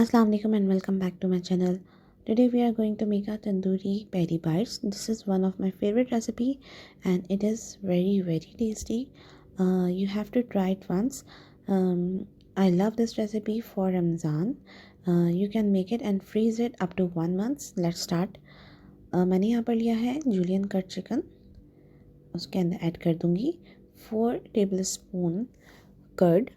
Assalamu alaikum and welcome back to my channel. Today we are going to make a tandoori peri bites. This is one of my favorite recipe and it is very tasty. You have to try it once. I love this recipe for Ramzan. You can make it and freeze it up to 1 month. Let's start. मैंने यहाँ पर लिया है Julian cut chicken. उसके अंदर add कर दूँगी 4 tablespoon curd.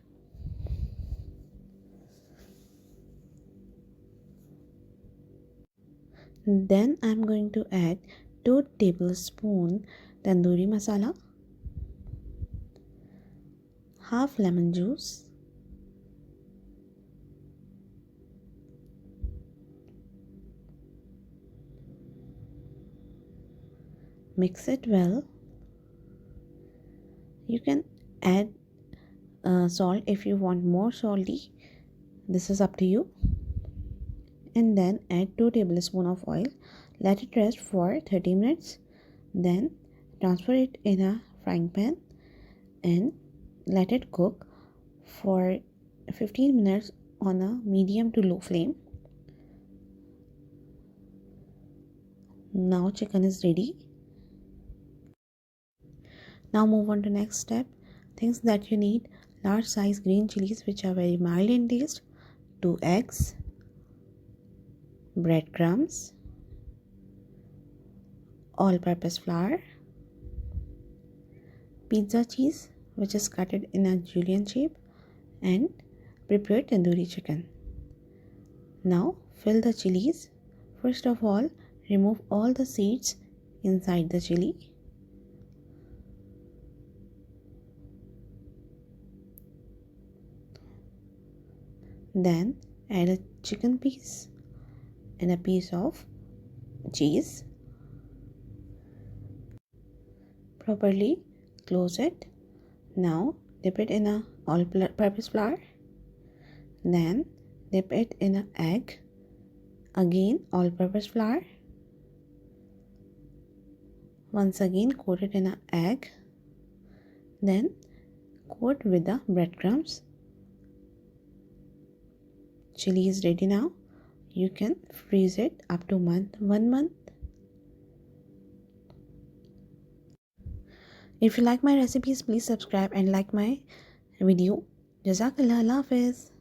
Then I'm going to add 2 tablespoon tandoori masala, half lemon juice, mix it well. You can add salt if you want more salty. This is up to you. And then add 2 tablespoons of oil. Let it rest for 30 minutes. Then transfer it in a frying pan and let it cook for 15 minutes on a medium to low flame. Now chicken is ready. Now move on to next step. Things that you need: large size green chilies which are very mild in taste, 2 eggs, breadcrumbs, all-purpose flour, pizza cheese which is cut in a julienne shape, and prepared tandoori chicken. Now fill the chilies. First of all, remove all the seeds inside the chili. Then add a chicken piece and a piece of cheese. Properly close it. Now dip it in a all-purpose flour. Then dip it in an egg. Again all-purpose flour. Once again coat it in an egg. Then coat with the breadcrumbs. Chili is ready now. You can freeze it up to 1 month. If you like my recipes, please subscribe and like my video. Jazakallah, Allah Hafiz.